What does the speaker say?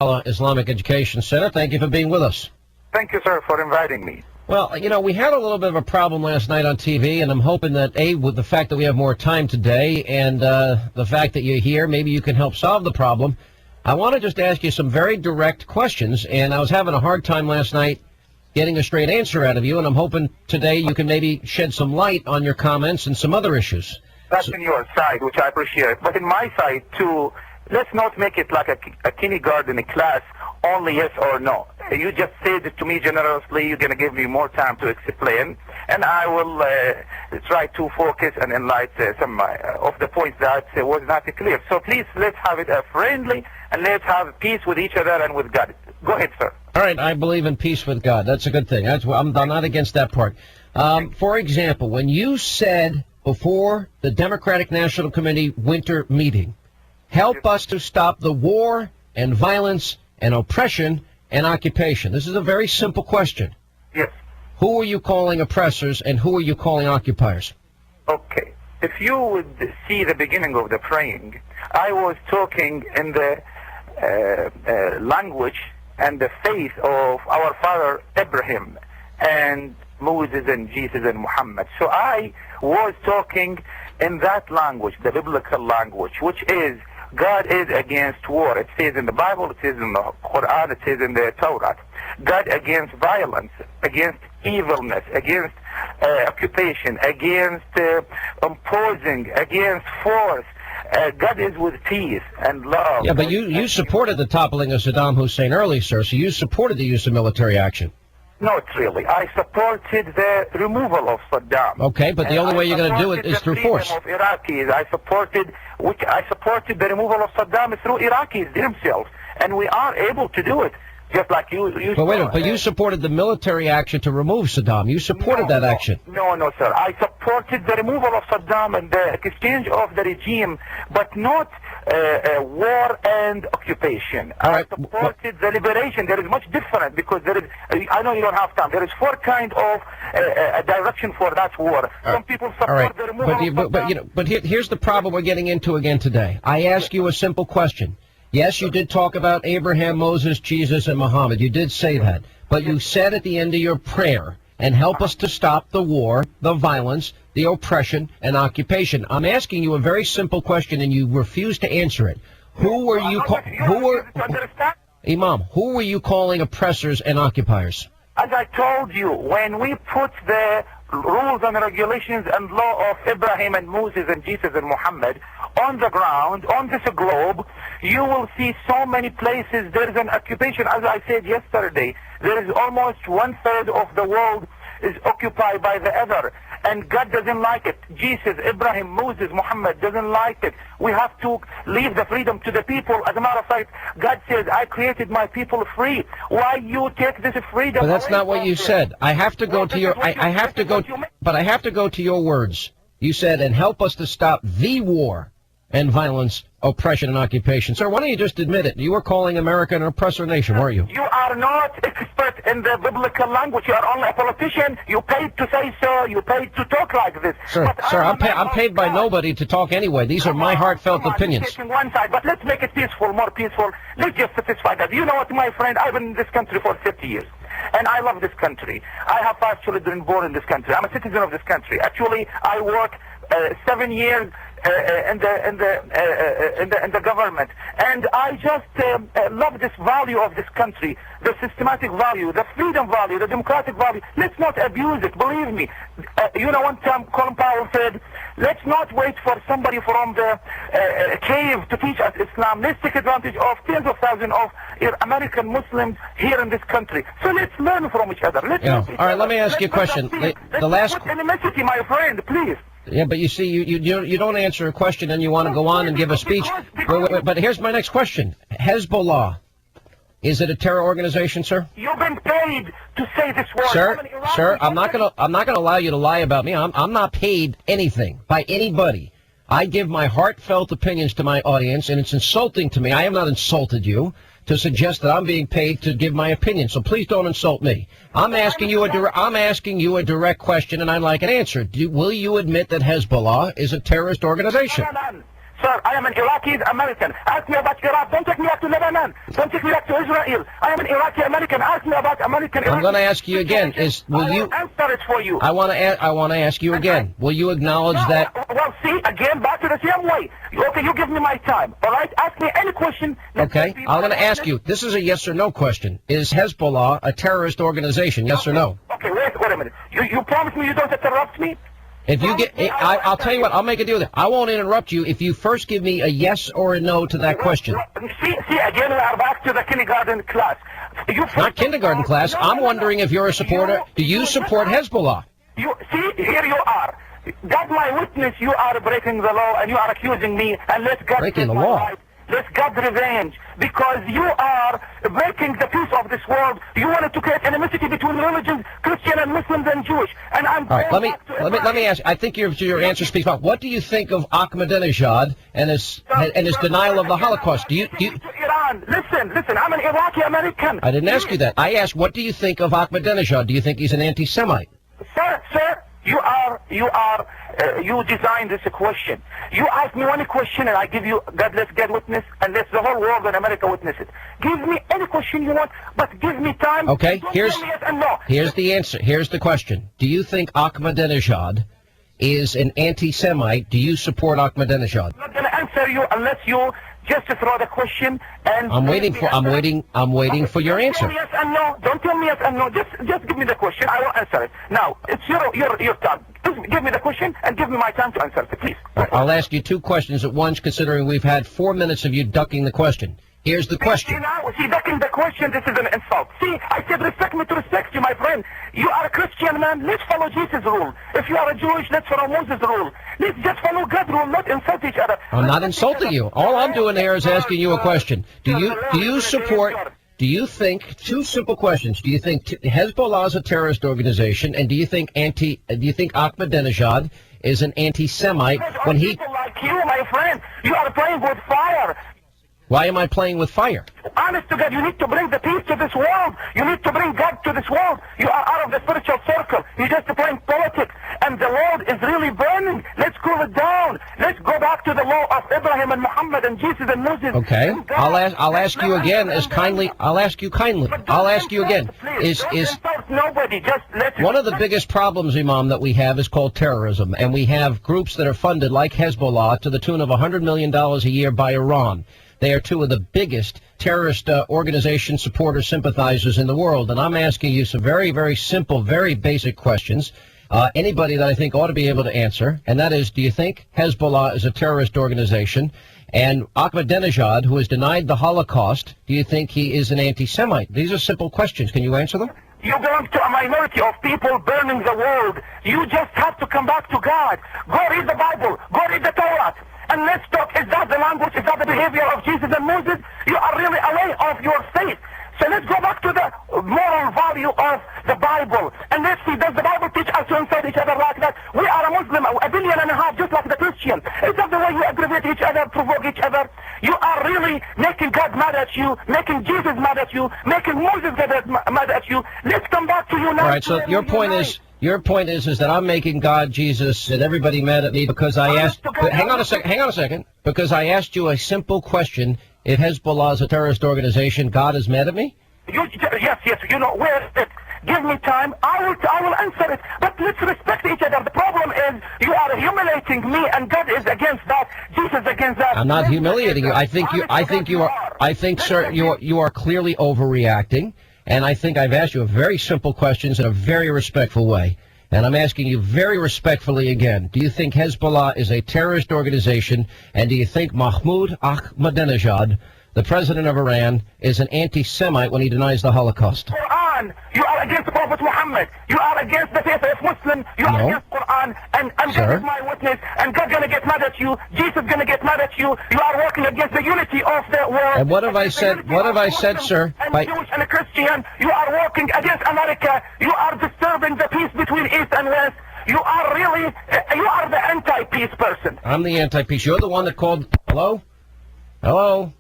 Islamic Education Center. Thank you for being with us. Thank you, sir, for inviting me. Well, you know, we had a little bit of a problem last night on TV, and I'm hoping that, A, with the fact that we have more time today and the fact that you're here, maybe you can help solve the problem. I want to just ask you some very direct questions, and I was having a hard time last night getting a straight answer out of you, and I'm hoping today you can maybe shed some light on your comments and some other issues. That's in your side, which I appreciate. But in my side, too, let's not make it like a kindergarten class, only yes or no. You just said it to me generously. You're going to give me more time to explain, and I will try to focus and enlighten some of the points that was not clear. So please, let's have it friendly, and let's have peace with each other and with God. Go ahead, sir. All right, I believe in peace with God. That's a good thing. I'm not against that part. For example, when you said before the Democratic National Committee winter meeting, help us to stop the war and violence and oppression and occupation. This is a very simple question. Yes. Who are you calling oppressors and who are you calling occupiers? Okay. If you would see the beginning of the praying, I was talking in the language and the faith of our father Abraham and Moses and Jesus and Muhammad. So I was talking in that language, the biblical language, which is God is against war. It says in the Bible, it says in the Quran, it says in the Torah. God against violence, against evilness, against occupation, against imposing, against force. God is with peace and love. Yeah, but you supported the toppling of Saddam Hussein early, sir, so you supported the use of military action. Not really. I supported the removal of Saddam. Okay, but the only way you're going to do it is through force. Of Iraqis. I supported the removal of Saddam through Iraqis themselves, and we are able to do it. Just like you but wait a minute, but you supported the military action to remove Saddam. You supported that action. No, sir. I supported the removal of Saddam and the exchange of the regime, but not war and occupation. I supported the liberation. There is much different because there is. I know you don't have time. There is four kind of direction for that war. Some people support the removal of Saddam. But here's the problem we're getting into again today. I ask you a simple question. Yes, you did talk about Abraham, Moses, Jesus, and Muhammad. You did say that. But you said at the end of your prayer, and help us to stop the war, the violence, the oppression, and occupation. I'm asking you a very simple question, and you refuse to answer it. Who were you Imam, who were you calling oppressors and occupiers? As I told you, when we put the rules and regulations and law of Abraham and Moses and Jesus and Muhammad on the ground, on this globe, you will see so many places there is an occupation. As I said yesterday, there is almost 1/3 of the world is occupied by the other, and God doesn't like it. Jesus, Abraham, Moses, Muhammad doesn't like it. We have to leave the freedom to the people. As a matter of fact, God says, I created my people free. Why you take this freedom? But that's not what you said. I have to go to your, I have to go to your words. You said, and help us to stop the war and violence, oppression, and occupation. Sir, why don't you just admit it? You were calling America an oppressor nation, weren't you? You are not expert in the biblical language. You are only a politician. You paid to say so. You paid to talk like this. Sir, I'm paid by nobody to talk anyway. These are my heartfelt opinions. Taking one side, but let's make it peaceful, more peaceful. Let's just satisfy that. You know what, my friend? I've been in this country for 50 years. And I love this country. I have 5 children born in this country. I'm a citizen of this country. Actually, I work 7 years in the government, and I just love this value of this country, the systematic value, the freedom value, the democratic value. Let's not abuse it. Believe me. You know, one time Colin Powell said, "Let's not wait for somebody from the cave to teach us Islam. Let's take advantage of tens of thousands of American Muslims here in this country. So let's learn from each other." All right, let me ask you a question. The last animosity, my friend, please. Yeah, but you see, you don't answer a question and you want to go on and give a speech. Wait, but here's my next question. Hezbollah, is it a terror organization, sir? You've been paid to say this word. Sir, I'm not gonna allow you to lie about me. I'm not paid anything by anybody. I give my heartfelt opinions to my audience, and it's insulting to me. I have not insulted you to suggest that I'm being paid to give my opinion. So please don't insult me. I'm asking you a direct question, and I'd like an answer. Will you admit that Hezbollah is a terrorist organization? No. Sir, I am an Iraqi American. Ask me about Iraq. Don't take me back to Lebanon. Don't take me back to Israel. I am an Iraqi American. Ask me about American. I'm going to ask you again. Will you answer it for you? I want to ask you again. Will you acknowledge that? Well, see, again, back to the same way. Okay, you give me my time. All right, ask me any question. Okay, I'm going to ask you. This is a yes or no question. Is Hezbollah a terrorist organization? Yes or no? Okay, wait a minute. You promise me you don't interrupt me? If you get, I'll tell you what. I'll make a deal with it. I won't interrupt you if you first give me a yes or a no to that question. See, again, we are back to the kindergarten class. Not kindergarten class. I'm wondering if you're a supporter. Do you support Hezbollah? See, here you are. God, my witness, you are breaking the law and you are accusing me. And let God breaking the law. Let God revenge, because you are breaking the peace of this world. You wanted to create animosity between religions, Christian and Muslims and Jewish. And I'm all right. Let me ask. I think your answer speaks about. What do you think of Ahmadinejad and his denial of the Holocaust? Do you? Iran. Listen. I'm an Iraqi American. I didn't ask you that. I asked, what do you think of Ahmadinejad? Do you think he's an anti-Semite? Sir, you designed this question. You ask me one question and I give you let's get witness, and let the whole world in America witness it. Give me any question you want, but give me time. Okay, Don't here's tell me yes and no. Here's the answer. Here's the question. Do you think Ahmadinejad is an anti-Semite? Do you support Ahmadinejad? I'm not going to answer you unless you just throw the question. And I'm waiting for your answer. Don't tell me yes and no. Don't tell me yes and no. Just give me the question. I will answer it. Now, it's your turn. Just give me the question and give me my time to answer it, please. I'll ask you two questions at once, considering we've had 4 minutes of you ducking the question. Here's the question. See, ducking the question, this is an insult. See, I said respect me to respect you, my friend. You are a Christian man. Let's follow Jesus' rule. If you are a Jewish, let's follow Moses' rule. Let's just follow God's rule, not insult each other. I'm not insulting you. All I'm doing here is asking you a question. Do you support? Do you think, two simple questions, do you think Hezbollah is a terrorist organization, and do you think Ahmadinejad is an anti-Semite when he... People like you, my friend, you are playing with fire. Why am I playing with fire? Honest to God, you need to bring the peace to this world. You need to bring God to this world. You are out of the spiritual circle. You're just playing politics. And the world is really burning. Let's cool it down. Let's go back to the law of Abraham and Muhammad and Jesus and Moses. Okay. I'll ask you again as kindly. I'll ask you kindly. I'll ask you again. Nobody. Just let one of the biggest problems, Imam, that we have is called terrorism. And we have groups that are funded like Hezbollah to the tune of $100 million a year by Iran. They are two of the biggest terrorist organization supporters, sympathizers in the world. And I'm asking you some very, very simple, very basic questions. Anybody that I think ought to be able to answer. And that is, do you think Hezbollah is a terrorist organization? And Ahmadinejad, who has denied the Holocaust, do you think he is an anti-Semite? These are simple questions. Can you answer them? You belong to a minority of people burning the world. You just have to come back to God. Go read the Bible. Go read the Torah. And let's talk, is that the language, is that the behavior of Jesus and Moses? You are really away of your faith. So let's go back to the moral value of the Bible. And let's see, does the Bible teach us to insult each other like that? We are a Muslim, 1.5 billion, just like the Christian. Is that the way you aggravate each other, provoke each other? You are really making God mad at you, making Jesus mad at you, making Moses mad at you. Let's come back to you now. All right, so your point is that I'm making God, Jesus, and everybody mad at me because I asked... Hang on a second. Because I asked you a simple question. If Hezbollah is a terrorist organization, God is mad at me? Yes. You know, where is it? Give me time. I will answer it. But let's respect each other. The problem is you are humiliating me, and God is against that. Jesus against that. I'm not humiliating you. I think, sir, you are clearly overreacting. And I think I've asked you a very simple questions in a very respectful way. And I'm asking you very respectfully again, do you think Hezbollah is a terrorist organization? And do you think Mahmoud Ahmadinejad, the president of Iran, is an anti-Semite when he denies the Holocaust? Quran. You are against the Prophet Muhammad. You are against the faith of Muslim. You are against Quran. And God is my witness. And God's going to get mad at you. Jesus is going to get mad at you. You are working against the unity of the world. And what have I said? What have I said, sir? And Jewish and a Christian. You are working against America. You are disturbing the peace between East and West. You are really, you are the anti-peace person. I'm the anti-peace. You're the one that called. Hello? Hello?